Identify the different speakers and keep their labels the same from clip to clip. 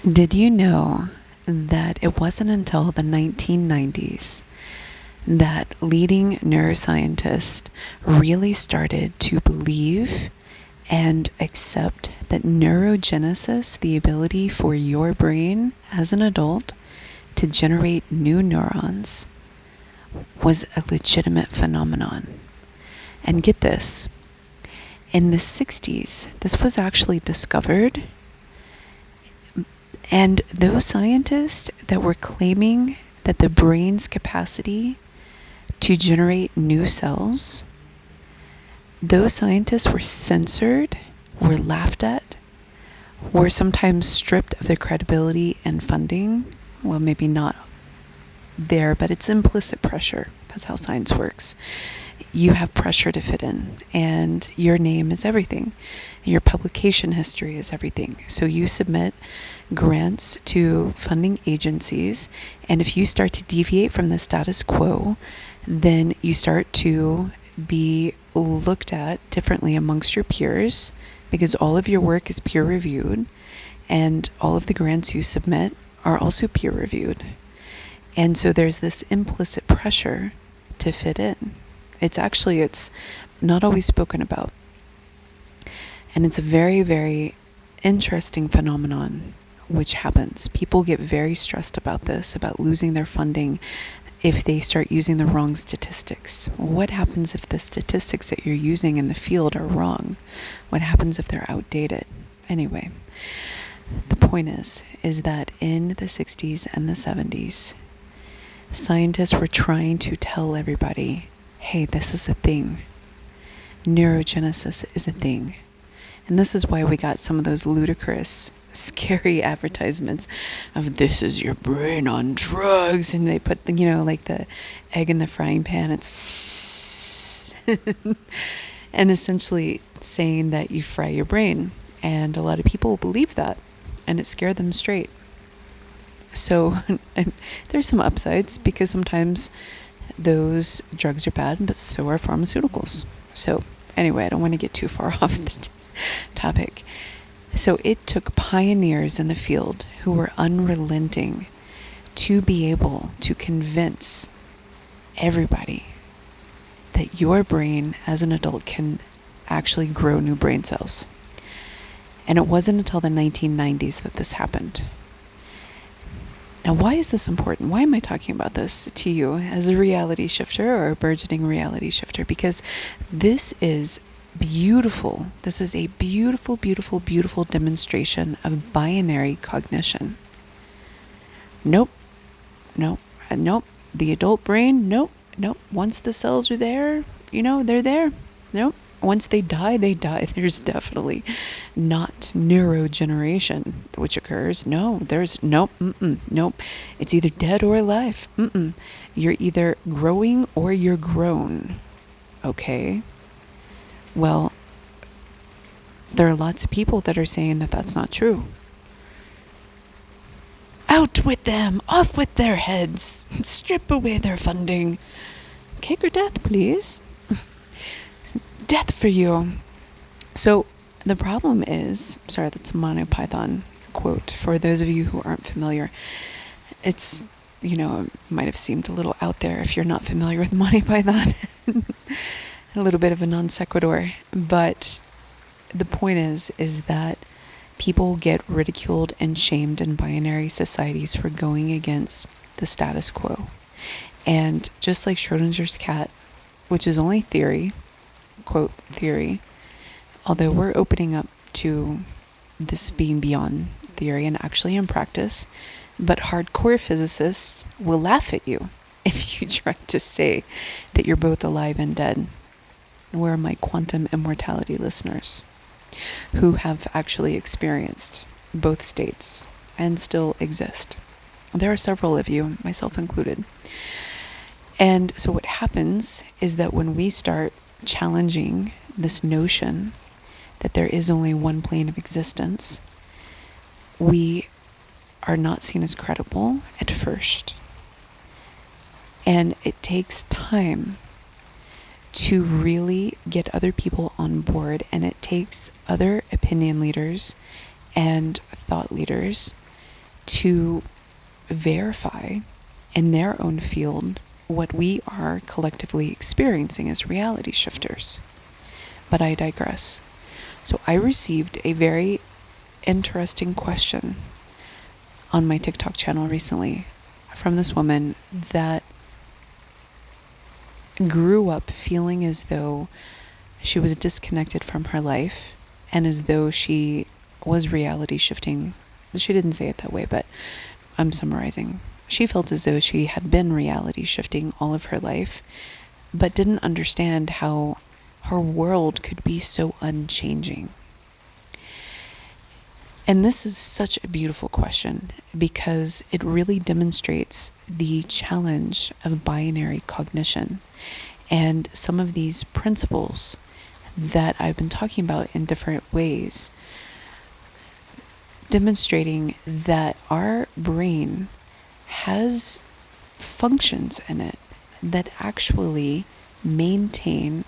Speaker 1: Did you know that it wasn't until the 1990s that leading neuroscientists really started to believe and accept that neurogenesis, the ability for your brain as an adult to generate new neurons, was a legitimate phenomenon? And get this, in the 60s, this was actually discovered. And those scientists that were claiming that the brain's capacity to generate new cells, those scientists were censored, were laughed at, were sometimes stripped of their credibility and funding. Well, maybe not there, but it's implicit pressure. That's how science works. You have pressure to fit in, and your name is everything. Your publication history is everything. So you submit grants to funding agencies, and if you start to deviate from the status quo, then you start to be looked at differently amongst your peers, because all of your work is peer reviewed, and all of the grants you submit are also peer reviewed. And so there's this implicit pressure to fit in. It's not always spoken about. And it's a very, very interesting phenomenon which happens. People get very stressed about this, about losing their funding if they start using the wrong statistics. What happens if the statistics that you're using in the field are wrong? What happens if they're outdated? Anyway, the point is that in the 60s and the 70s, scientists were trying to tell everybody, hey, this is a thing. Neurogenesis is a thing. And this is why we got some of those ludicrous, scary advertisements of this is your brain on drugs. And they put, like the egg in the frying pan. It's and essentially saying that you fry your brain. And a lot of people believe that. And it scared them straight. So there's some upsides, because sometimes those drugs are bad, but so are pharmaceuticals. So anyway, I don't want to get too far off the topic. So it took pioneers in the field who were unrelenting to be able to convince everybody that your brain as an adult can actually grow new brain cells. And it wasn't until the 1990s that this happened. Now, why is this important? Why am I talking about this to you as a reality shifter or a burgeoning reality shifter? Because this is beautiful. This is a beautiful, beautiful, beautiful demonstration of binary cognition. Nope. The adult brain, nope. Once the cells are there, they're there. Nope. Once they die, they die. There's definitely not neurogeneration which occurs. No, there's nope. It's either dead or alive. You're either growing or you're grown. Okay. Well, there are lots of people that are saying that that's not true. Out with them, off with their heads, strip away their funding. Cake or death, please. Death for you. So the problem is, sorry, that's a Monty Python quote. For those of you who aren't familiar, it's, it might have seemed a little out there if you're not familiar with Monty Python. A little bit of a non sequitur. But the point is that people get ridiculed and shamed in binary societies for going against the status quo. And just like Schrodinger's cat, which is only theory, quote theory, although we're opening up to this being beyond theory and actually in practice, but hardcore physicists will laugh at you if you try to say that you're both alive and dead. Where are my quantum immortality listeners who have actually experienced both states and still exist? There are several of you, myself included. And so what happens is that when we start challenging this notion that there is only one plane of existence, we are not seen as credible at first. And it takes time to really get other people on board, and it takes other opinion leaders and thought leaders to verify in their own field what we are collectively experiencing as reality shifters. But I digress. So I received a very interesting question on my TikTok channel recently from this woman that grew up feeling as though she was disconnected from her life and as though she was reality shifting. She didn't say it that way, but I'm summarizing. She felt as though she had been reality shifting all of her life, but didn't understand how her world could be so unchanging. And this is such a beautiful question because it really demonstrates the challenge of binary cognition and some of these principles that I've been talking about in different ways, demonstrating that our brain has functions in it that actually maintain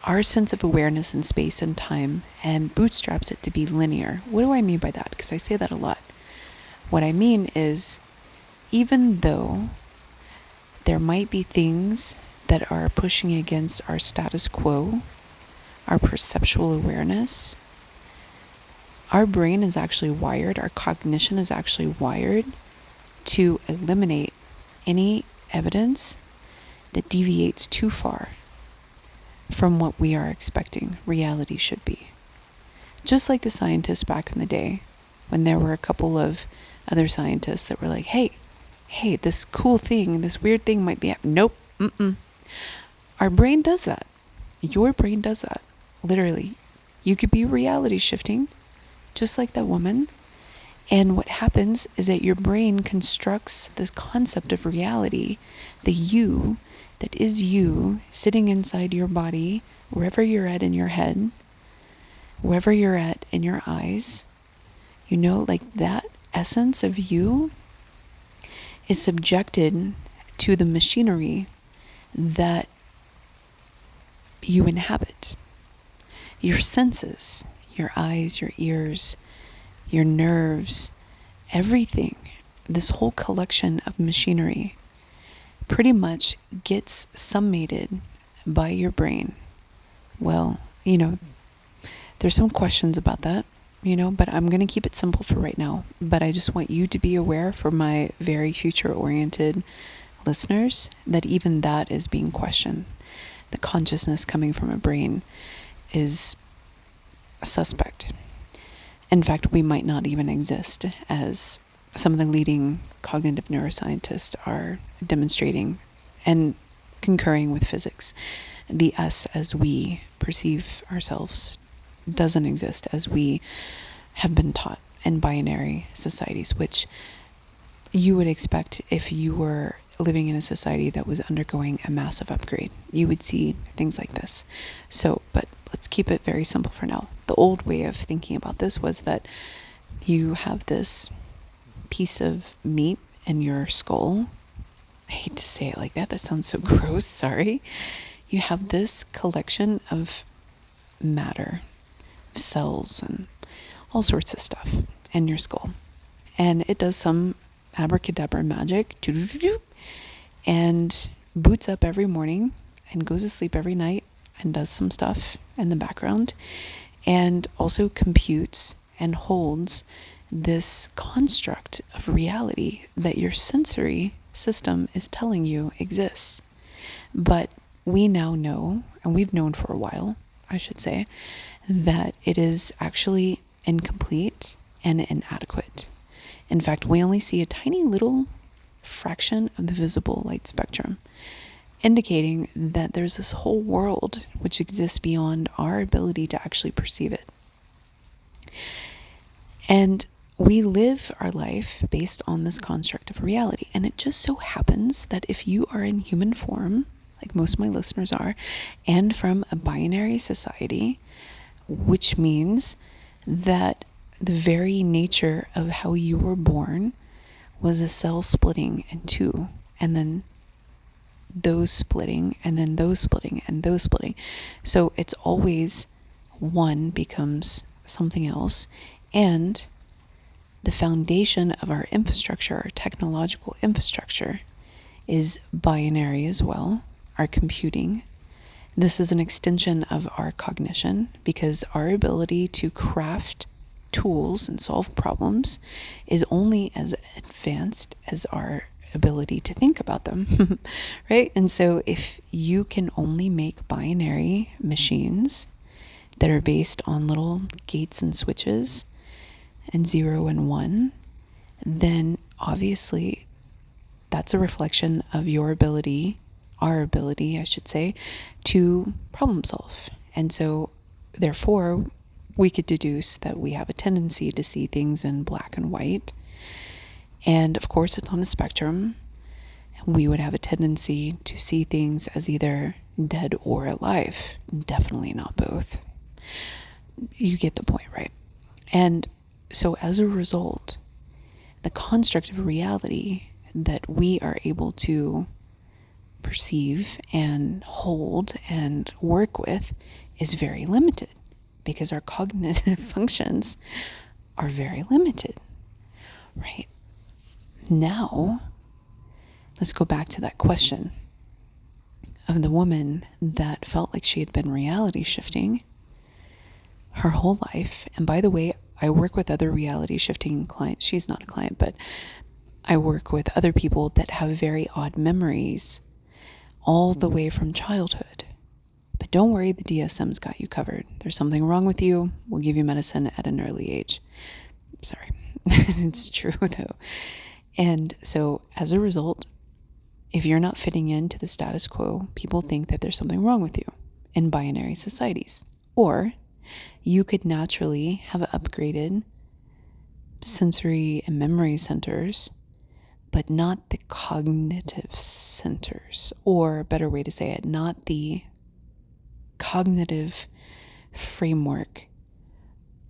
Speaker 1: our sense of awareness in space and time and bootstraps it to be linear. What do I mean by that? Because I say that a lot. What I mean is, even though there might be things that are pushing against our status quo, our perceptual awareness, our brain is actually wired, our cognition is actually wired to eliminate any evidence that deviates too far from what we are expecting reality should be. Just like the scientists back in the day, when there were a couple of other scientists that were like, hey, this cool thing, this weird thing might be happening. Nope, Our brain does that. Your brain does that. Literally. You could be reality shifting, just like that woman. And what happens is that your brain constructs this concept of reality, the you, that is you sitting inside your body, wherever you're at in your head, wherever you're at in your eyes, like that essence of you is subjected to the machinery that you inhabit. Your senses, your eyes, your ears, your nerves, everything, this whole collection of machinery pretty much gets summated by your brain. Well, there's some questions about that, but I'm going to keep it simple for right now. But I just want you to be aware, for my very future-oriented listeners, that even that is being questioned. The consciousness coming from a brain is a suspect. In fact, we might not even exist, as some of the leading cognitive neuroscientists are demonstrating and concurring with physics. The us as we perceive ourselves doesn't exist as we have been taught in binary societies, which you would expect if you were living in a society that was undergoing a massive upgrade. You would see things like this. But let's keep it very simple for now. The old way of thinking about this was that you have this piece of meat in your skull. I hate to say it like that. That sounds so gross. Sorry. You have this collection of matter, cells, and all sorts of stuff in your skull. And it does some abracadabra magic and boots up every morning and goes to sleep every night and does some stuff in the background and also computes and holds this construct of reality that your sensory system is telling you exists. But we now know, and we've known for a while, I should say, that it is actually incomplete and inadequate. In fact, we only see a tiny little fraction of the visible light spectrum, indicating that there's this whole world which exists beyond our ability to actually perceive it. And we live our life based on this construct of reality. And it just so happens that if you are in human form, like most of my listeners are, and from a binary society, which means that the very nature of how you were born was a cell splitting in two, and then those splitting, and then those splitting, and those splitting. So it's always one becomes something else, and the foundation of our infrastructure, our technological infrastructure, is binary as well, our computing. This is an extension of our cognition because our ability to craft tools and solve problems is only as advanced as our ability to think about them, right? And so if you can only make binary machines that are based on little gates and switches and 0 and 1, then obviously that's a reflection of your ability, our ability, I should say, to problem solve. And so therefore, we could deduce that we have a tendency to see things in black and white. And of course, it's on a spectrum. We would have a tendency to see things as either dead or alive. Definitely not both. You get the point, right? And so as a result, the construct of reality that we are able to perceive and hold and work with is very limited because our cognitive functions are very limited, right? Now, let's go back to that question of the woman that felt like she had been reality shifting her whole life. And by the way, I work with other reality shifting clients. She's not a client, but I work with other people that have very odd memories all the way from childhood. But don't worry, the DSM's got you covered. There's something wrong with you. We'll give you medicine at an early age. Sorry. It's true though. And so as a result, if you're not fitting into the status quo, people think that there's something wrong with you in binary societies. Or you could naturally have upgraded sensory and memory centers, but not the cognitive centers, or a better way to say it, not the cognitive framework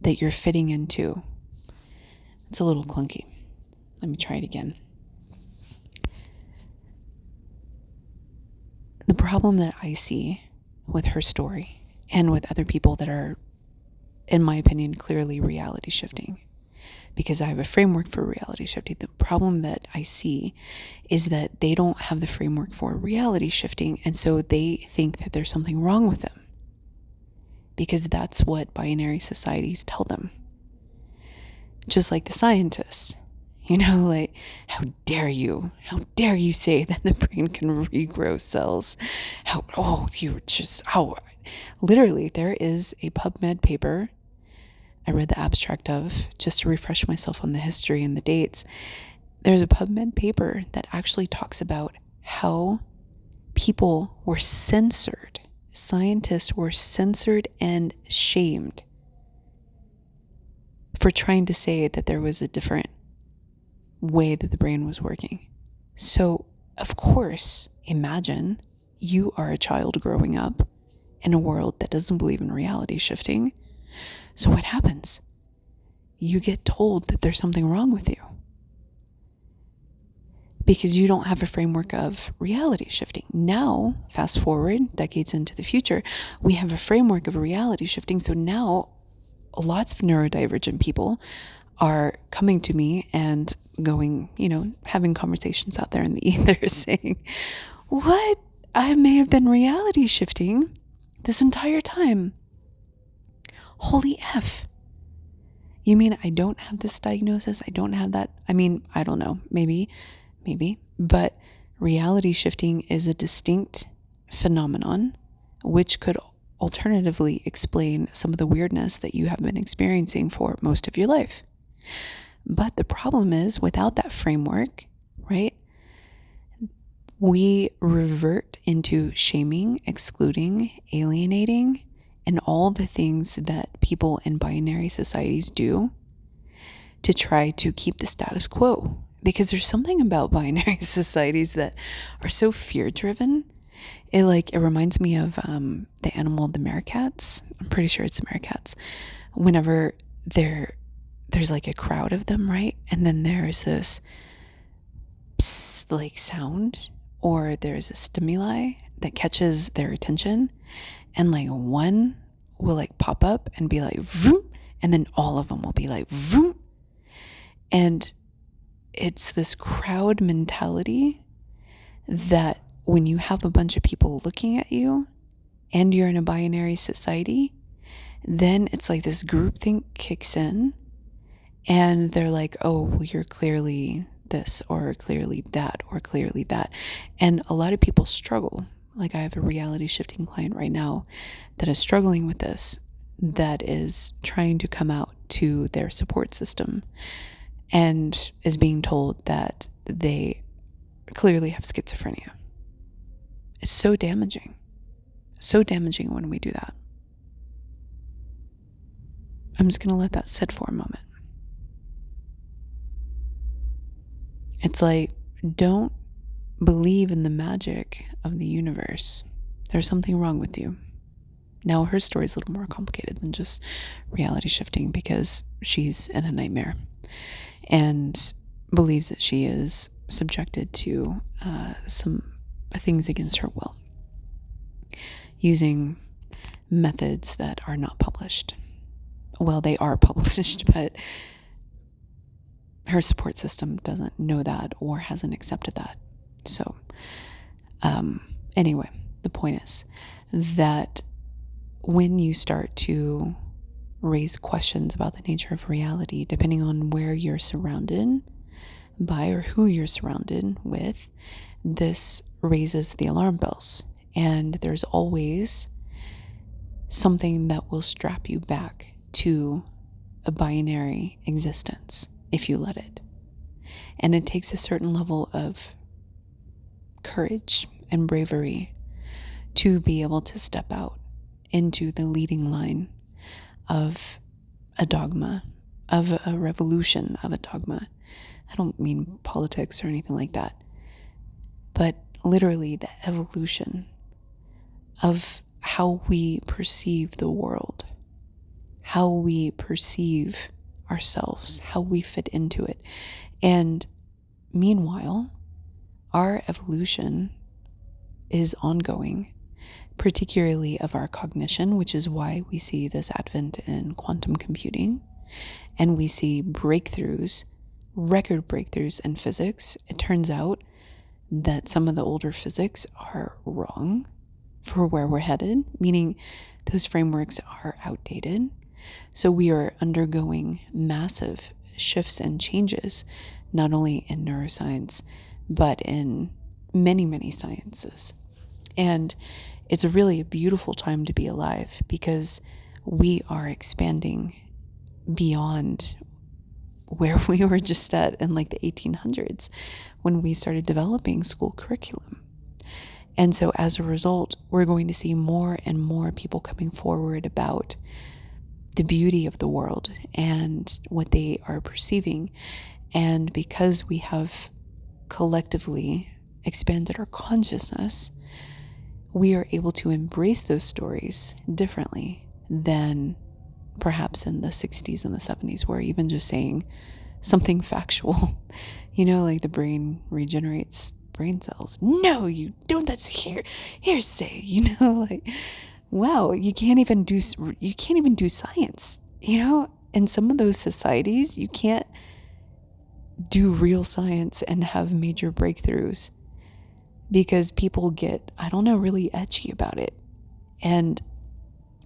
Speaker 1: that you're fitting into. It's a little clunky. Let me try it again. The problem that I see with her story and with other people that are, in my opinion, clearly reality shifting, because I have a framework for reality shifting. The problem that I see is that they don't have the framework for reality shifting, and so they think that there's something wrong with them because that's what binary societies tell them. Just like the scientists, like, how dare you say that the brain can regrow cells? Literally, there is a PubMed paper I read the abstract of just to refresh myself on the history and the dates. There's a PubMed paper that actually talks about how people were censored. Scientists were censored and shamed for trying to say that there was a different way that the brain was working. So, of course, imagine you are a child growing up in a world that doesn't believe in reality shifting. So what happens? You get told that there's something wrong with you because you don't have a framework of reality shifting. Now, fast forward decades into the future, we have a framework of reality shifting. So now lots of neurodivergent people are coming to me and going, having conversations out there in the ether saying, what? I may have been reality shifting this entire time. Holy F. You mean I don't have this diagnosis? I don't have that? I mean, I don't know. Maybe. But reality shifting is a distinct phenomenon which could alternatively explain some of the weirdness that you have been experiencing for most of your life. But the problem is, without that framework, right, we revert into shaming, excluding, alienating, and all the things that people in binary societies do to try to keep the status quo. Because there's something about binary societies that are so fear-driven. It reminds me of the animal, the meerkats. I'm pretty sure it's the meerkats. Whenever there's like a crowd of them, right? And then there's this psst, sound, or there's a stimuli that catches their attention. And one will pop up and be vroom, and then all of them will be vroom. And it's this crowd mentality that when you have a bunch of people looking at you and you're in a binary society, then it's like this groupthink kicks in and they're like, oh, well, you're clearly this or clearly that or clearly that. And a lot of people struggle. Like I have a reality shifting client right now that is struggling with this, that is trying to come out to their support system and is being told that they clearly have schizophrenia. It's so damaging. So damaging when we do that. I'm just going to let that sit for a moment. It's like, don't believe in the magic of the universe. There's something wrong with you. Now, her story is a little more complicated than just reality shifting because she's in a nightmare and believes that she is subjected to some things against her will using methods that are not published. Well, they are published, but her support system doesn't know that or hasn't accepted that. So, anyway, the point is that when you start to raise questions about the nature of reality, depending on where you're surrounded by or who you're surrounded with, this raises the alarm bells. And there's always something that will strap you back to a binary existence if you let it. And it takes a certain level of courage and bravery to be able to step out into the leading line of a dogma, of a revolution of a dogma. I don't mean politics or anything like that, but literally the evolution of how we perceive the world, how we perceive ourselves, how we fit into it. And meanwhile, our evolution is ongoing, particularly of our cognition, which is why we see this advent in quantum computing, and we see breakthroughs, record breakthroughs in physics. It turns out that some of the older physics are wrong for where we're headed, meaning those frameworks are outdated. So we are undergoing massive shifts and changes, not only in neuroscience, but in many, many sciences. And it's really a beautiful time to be alive because we are expanding beyond where we were just at in like the 1800s when we started developing school curriculum. And so as a result, we're going to see more and more people coming forward about the beauty of the world and what they are perceiving. And because we have collectively expanded our consciousness, we are able to embrace those stories differently than perhaps in the 60s and the 70s, where even just saying something factual, like the brain regenerates brain cells. No, you don't. That's hearsay, like, wow, you can't even do science, in some of those societies, you can't do real science and have major breakthroughs because people get, really edgy about it. And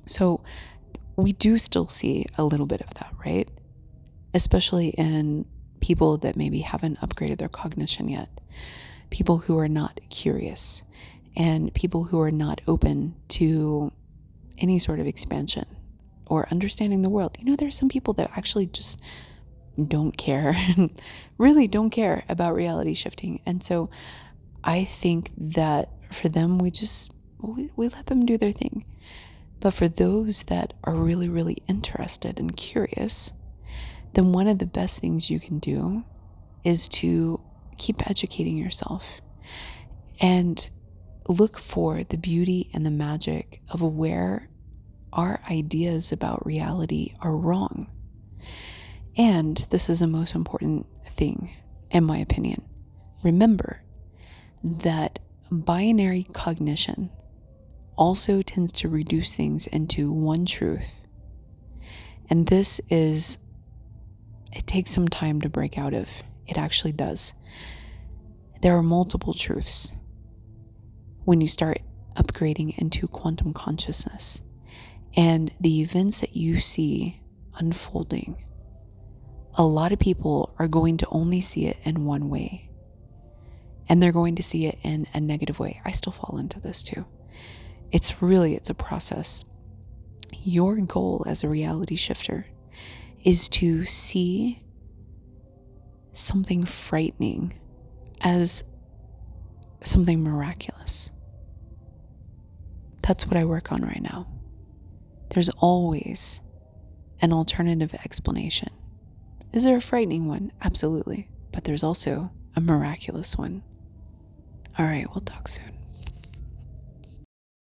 Speaker 1: so we do still see a little bit of that, right? Especially in people that maybe haven't upgraded their cognition yet, people who are not curious, and people who are not open to any sort of expansion or understanding the world. There's some people that actually just don't care, really don't care about reality shifting. And so I think that for them, we let them do their thing. But for those that are really, really interested and curious, then one of the best things you can do is to keep educating yourself and look for the beauty and the magic of where our ideas about reality are wrong. And this is the most important thing, in my opinion. Remember that binary cognition also tends to reduce things into one truth. And this is it takes some time to break out of. It actually does. There are multiple truths when you start upgrading into quantum consciousness. And the events that you see unfolding, a lot of people are going to only see it in one way. And they're going to see it in a negative way. I still fall into this too. It's a process. Your goal as a reality shifter is to see something frightening as something miraculous. That's what I work on right now. There's always an alternative explanation. Is there a frightening one? Absolutely. But there's also a miraculous one. All right, we'll talk soon.